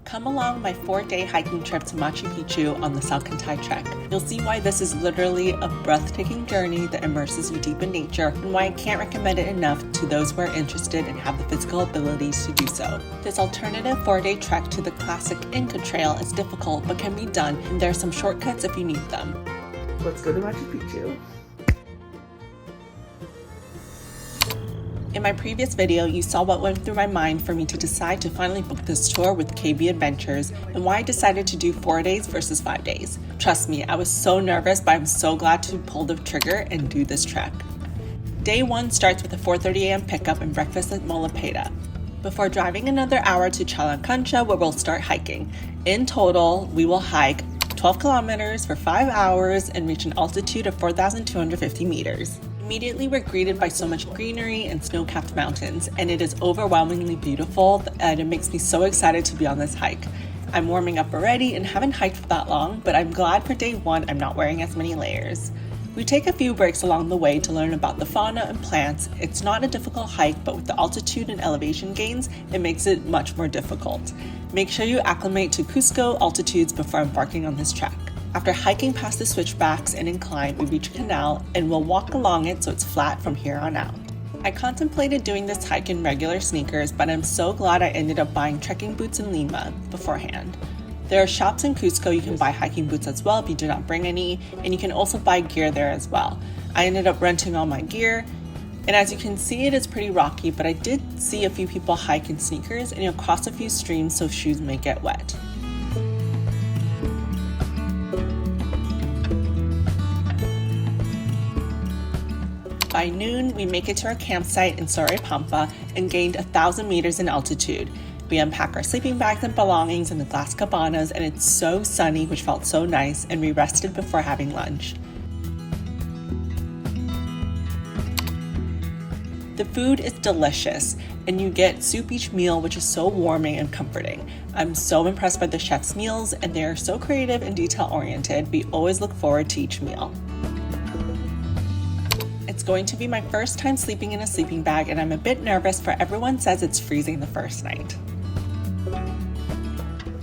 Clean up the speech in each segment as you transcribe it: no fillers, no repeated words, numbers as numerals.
Come along my 4-day hiking trip to Machu Picchu on the Salkantay Trek. You'll see why this is literally a breathtaking journey that immerses you deep in nature and why I can't recommend it enough to those who are interested and have the physical abilities to do so. This alternative 4-day trek to the classic Inca Trail is difficult but can be done, and there are some shortcuts if you need them. Let's go to Machu Picchu. In my previous video, you saw what went through my mind for me to decide to finally book this tour with KB Adventures and why I decided to do 4 days versus 5 days. Trust me, I was so nervous, but I'm so glad to pull the trigger and do this trek. Day 1 starts with a 4:30 a.m. pickup and breakfast at Mollepata, before driving another hour to Challacancha where we'll start hiking. In total, we will hike 12 kilometers for 5 hours and reach an altitude of 4,250 meters. Immediately, we're greeted by so much greenery and snow-capped mountains, and it is overwhelmingly beautiful, and it makes me so excited to be on this hike. I'm warming up already and haven't hiked for that long, but I'm glad for day 1 I'm not wearing as many layers. We take a few breaks along the way to learn about the fauna and plants. It's not a difficult hike, but with the altitude and elevation gains, it makes it much more difficult. Make sure you acclimate to Cusco altitudes before embarking on this trek. After hiking past the switchbacks and incline, we reach a canal and we'll walk along it so it's flat from here on out. I contemplated doing this hike in regular sneakers, but I'm so glad I ended up buying trekking boots in Lima beforehand. There are shops in Cusco you can buy hiking boots as well if you do not bring any, and you can also buy gear there as well. I ended up renting all my gear, and as you can see, it is pretty rocky, but I did see a few people hike in sneakers, and you'll cross a few streams so shoes may get wet. By noon, we make it to our campsite in Soraypampa and gained 1,000 meters in altitude. We unpack our sleeping bags and belongings in the glass cabanas, and it's so sunny, which felt so nice, and we rested before having lunch. The food is delicious, and you get soup each meal, which is so warming and comforting. I'm so impressed by the chef's meals, and they are so creative and detail-oriented. We always look forward to each meal. It's going to be my first time sleeping in a sleeping bag, and I'm a bit nervous, for everyone says it's freezing the first night.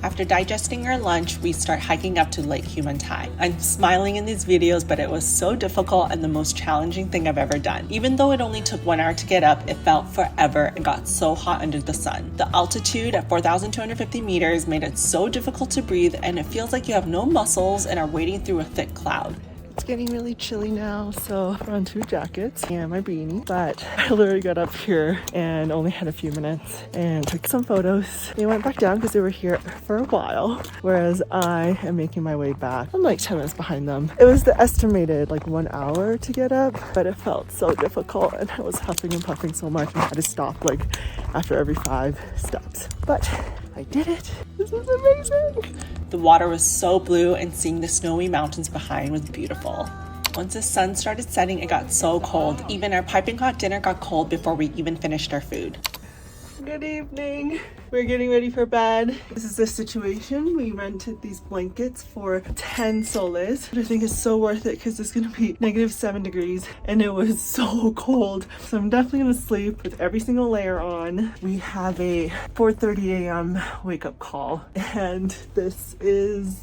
After digesting our lunch, we start hiking up to Lake Humantay. I'm smiling in these videos, but it was so difficult and the most challenging thing I've ever done. Even though it only took 1 hour to get up, it felt forever and got so hot under the sun. The altitude at 4,250 meters made it so difficult to breathe, and it feels like you have no muscles and are wading through a thick cloud. It's getting really chilly now, so I put on 2 jackets and my beanie, but I literally got up here and only had a few minutes and took some photos. They went back down because they were here for a while, whereas I am making my way back. I'm like 10 minutes behind them. It was the estimated like 1 hour to get up, but it felt so difficult and I was huffing and puffing so much and I had to stop like after every 5 steps. But I did it. This is amazing. The water was so blue and seeing the snowy mountains behind was beautiful. Once the sun started setting, it got so cold. Even our piping hot dinner got cold before we even finished our food. Good evening. We're getting ready for bed. This is the situation. We rented these blankets for 10 soles. I think it's so worth it because it's going to be -7 degrees and it was so cold. So I'm definitely going to sleep with every single layer on. We have a 4:30 a.m. wake up call and this is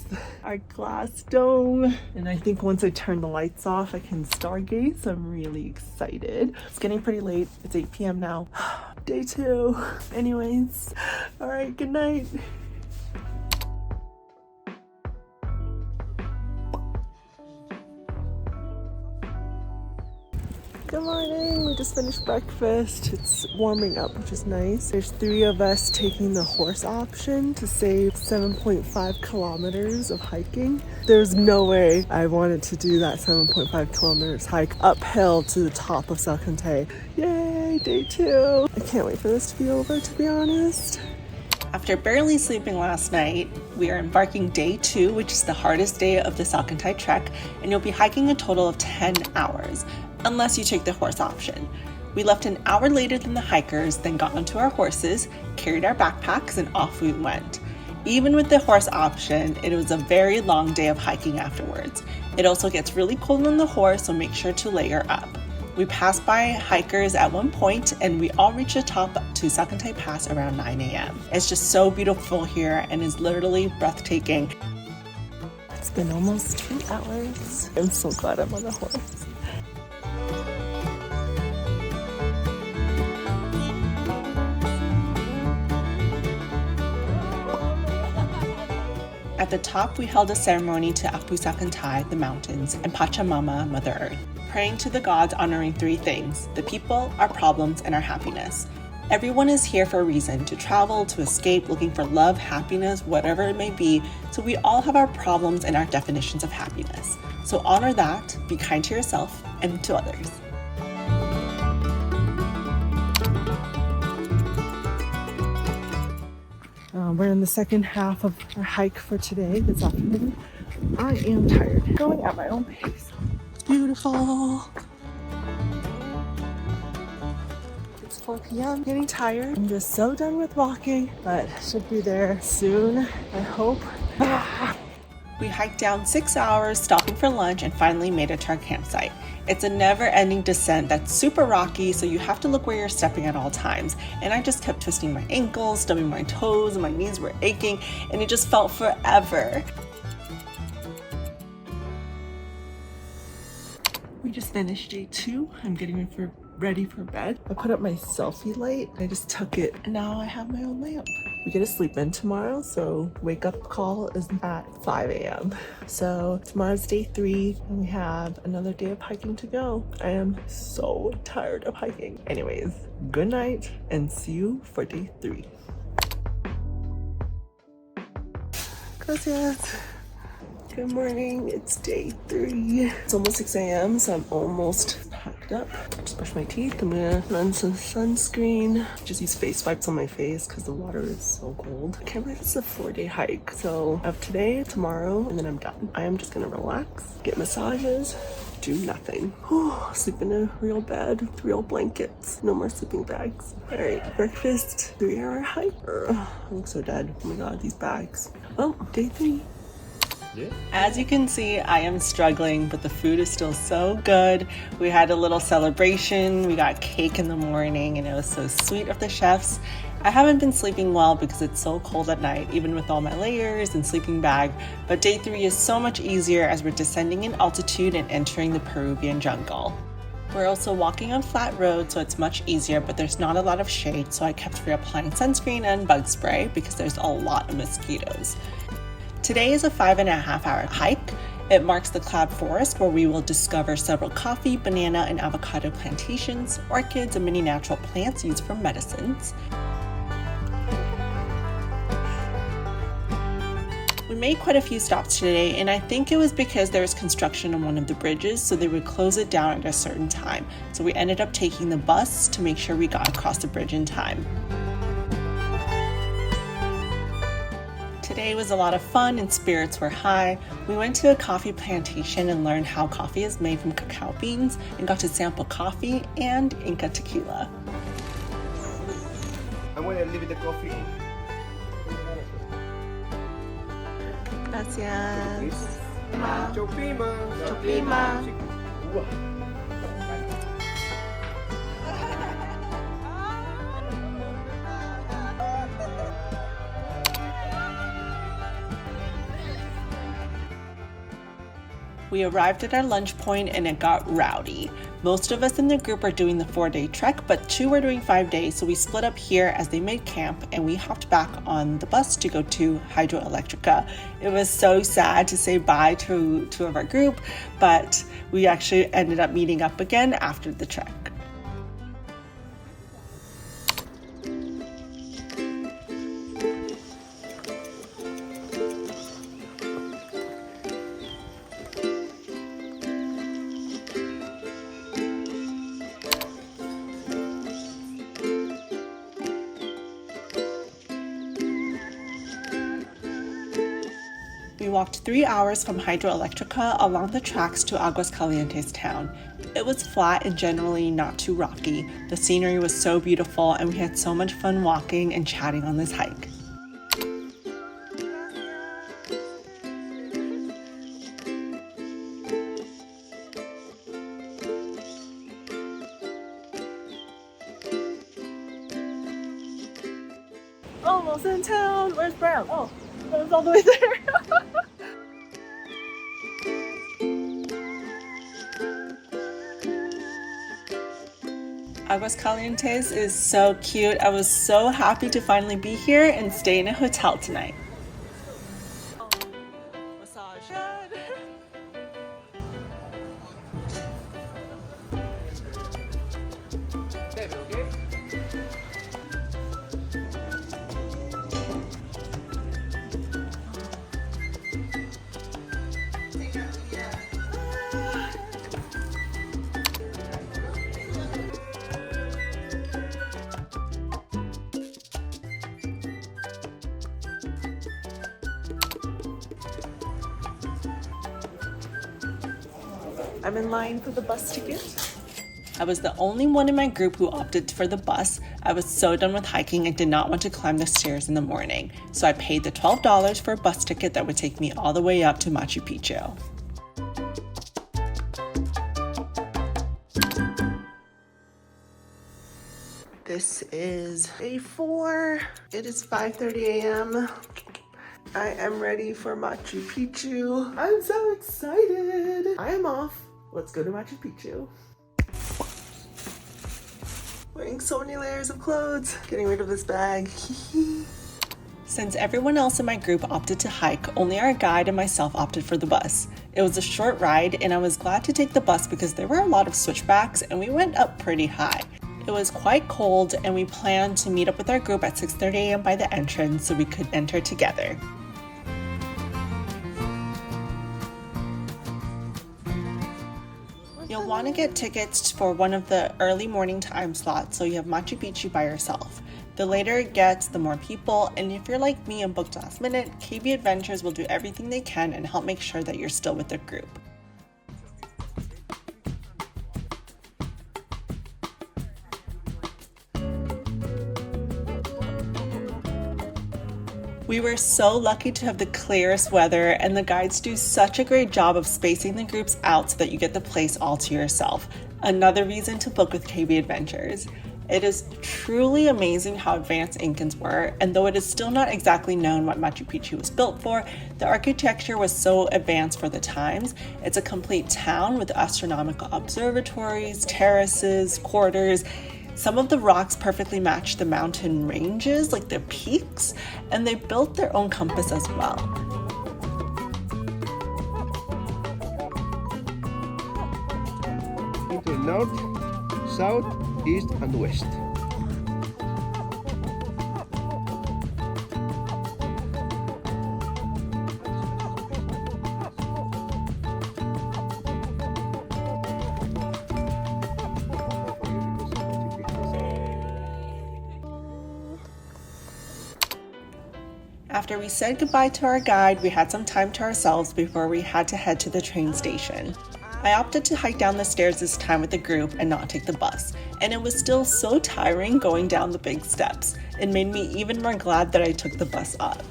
our glass dome. And I think once I turn the lights off, I can stargaze. So I'm really excited. It's getting pretty late. It's 8 p.m. now. Day 2. Anyways, all right, good night. Good morning. We just finished breakfast. It's warming up, which is nice. There's 3 of us taking the horse option to save 7.5 kilometers of hiking. There's no way I wanted to do that 7.5 kilometers hike uphill to the top of Salkantay. Yay, day 2. I can't wait for this to be over, to be honest. After barely sleeping last night, we are embarking day 2, which is the hardest day of the Salkantay Trek, and you'll be hiking a total of 10 hours, unless you take the horse option. We left an hour later than the hikers, then got onto our horses, carried our backpacks, and off we went. Even with the horse option, it was a very long day of hiking afterwards. It also gets really cold on the horse, so make sure to layer up. We passed by hikers at one point, and we all reached the top to Salkantay Pass around 9 a.m. It's just so beautiful here and is literally breathtaking. It's been almost 2 hours. I'm so glad I'm on a horse. At the top, we held a ceremony to Apu Salkantay, the mountains, and Pachamama, Mother Earth, praying to the gods honoring 3 things: the people, our problems, and our happiness. Everyone is here for a reason, to travel, to escape, looking for love, happiness, whatever it may be, so we all have our problems and our definitions of happiness. So honor that, be kind to yourself and to others. We're in the second half of our hike for today, this afternoon. I am tired, going at my own pace. It's beautiful. It's 4 p.m. Getting tired. I'm just so done with walking, but should be there soon, I hope. We hiked down 6 hours, stopping for lunch, and finally made it to our campsite. It's a never-ending descent that's super rocky, so you have to look where you're stepping at all times. And I just kept twisting my ankles, stubbing my toes, and my knees were aching, and it just felt forever. We just finished day 2. I'm getting ready for bed. I put up my selfie light. I just took it, and now I have my own lamp. We get to sleep in tomorrow, so wake up call is at 5 a.m. So tomorrow's day 3, and we have another day of hiking to go. I am so tired of hiking. Anyways, good night, and see you for day 3. Gracias. Good morning, it's day 3. It's almost 6 a.m, so I'm almost packed up. Just brush my teeth. I'm gonna run some sunscreen. Just use face wipes on my face because the water is so cold. I can't believe it's a 4-day hike. So I have today, tomorrow, and then I'm done. I am just gonna relax, get massages, do nothing. Sleep in a real bed with real blankets. No more sleeping bags. All right, breakfast, 3-hour hike. I look so dead. Oh my God, these bags. Well, day 3. As you can see, I am struggling, but the food is still so good. We had a little celebration. We got cake in the morning, and it was so sweet of the chefs. I haven't been sleeping well because it's so cold at night, even with all my layers and sleeping bag. But day 3 is so much easier as we're descending in altitude and entering the Peruvian jungle. We're also walking on flat roads, so it's much easier, but there's not a lot of shade, so I kept reapplying sunscreen and bug spray because there's a lot of mosquitoes. Today is a 5.5-hour hike. It marks the cloud forest where we will discover several coffee, banana, and avocado plantations, orchids, and many natural plants used for medicines. We made quite a few stops today, and I think it was because there was construction on one of the bridges, so they would close it down at a certain time. So we ended up taking the bus to make sure we got across the bridge in time. Today was a lot of fun and spirits were high. We went to a coffee plantation and learned how coffee is made from cacao beans and got to sample coffee and Inca tequila. I'm going to leave the coffee. Gracias. Chopima. Chopima. We arrived at our lunch point and it got rowdy. Most of us in the group are doing the 4-day trek, but 2 are doing 5 days, so we split up here as they made camp and we hopped back on the bus to go to Hidroelectrica. It was so sad to say bye to 2 of our group, but we actually ended up meeting up again after the trek. We walked 3 hours from Hidroelectrica along the tracks to Aguas Calientes town. It was flat and generally not too rocky. The scenery was so beautiful and we had so much fun walking and chatting on this hike. almost in town. Where's Brown? Oh, Brown's all the way there. Aguas Calientes is so cute. I was so happy to finally be here and stay in a hotel tonight. Massage. Okay? I'm in line for the bus ticket. I was the only one in my group who opted for the bus. I was so done with hiking and did not want to climb the stairs in the morning, so I paid the $12 for a bus ticket that would take me all the way up to Machu Picchu. This is day 4. It is 5:30 a.m. I am ready for Machu Picchu. I'm so excited. I am off. Let's go to Machu Picchu. Wearing so many layers of clothes. Getting rid of this bag. Since everyone else in my group opted to hike, only our guide and myself opted for the bus. It was a short ride and I was glad to take the bus because there were a lot of switchbacks and we went up pretty high. It was quite cold and we planned to meet up with our group at 6:30 a.m. by the entrance so we could enter together. You'll want to get tickets for one of the early morning time slots so you have Machu Picchu by yourself. The later it gets, the more people, and if you're like me and booked last minute, KB Adventures will do everything they can and help make sure that you're still with the group. We were so lucky to have the clearest weather, and the guides do such a great job of spacing the groups out so that you get the place all to yourself. Another reason to book with KB Adventures. It is truly amazing how advanced Incans were, and though it is still not exactly known what Machu Picchu was built for, the architecture was so advanced for the times. It's a complete town with astronomical observatories, terraces, quarters. Some of the rocks perfectly match the mountain ranges, like the peaks, and they built their own compass as well. Into north, south, east, and west. After we said goodbye to our guide, we had some time to ourselves before we had to head to the train station. I opted to hike down the stairs this time with the group and not take the bus, and it was still so tiring going down the big steps. It made me even more glad that I took the bus up.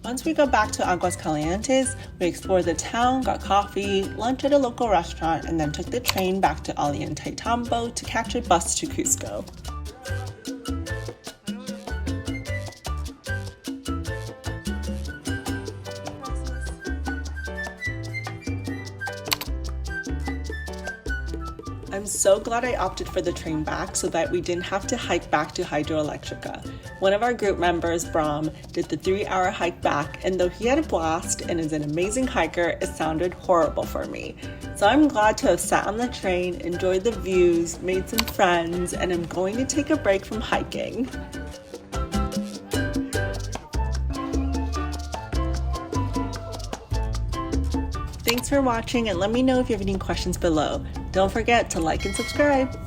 Once we got back to Aguas Calientes, we explored the town, got coffee, lunch at a local restaurant, and then took the train back to Ollantaytambo to catch a bus to Cusco. I'm so glad I opted for the train back so that we didn't have to hike back to Hidroelectrica. One of our group members, Brahm, did the 3-hour hike back, and though he had a blast and is an amazing hiker, it sounded horrible for me. So I'm glad to have sat on the train, enjoyed the views, made some friends, and I'm going to take a break from hiking. Thanks for watching, and let me know if you have any questions below. Don't forget to like and subscribe.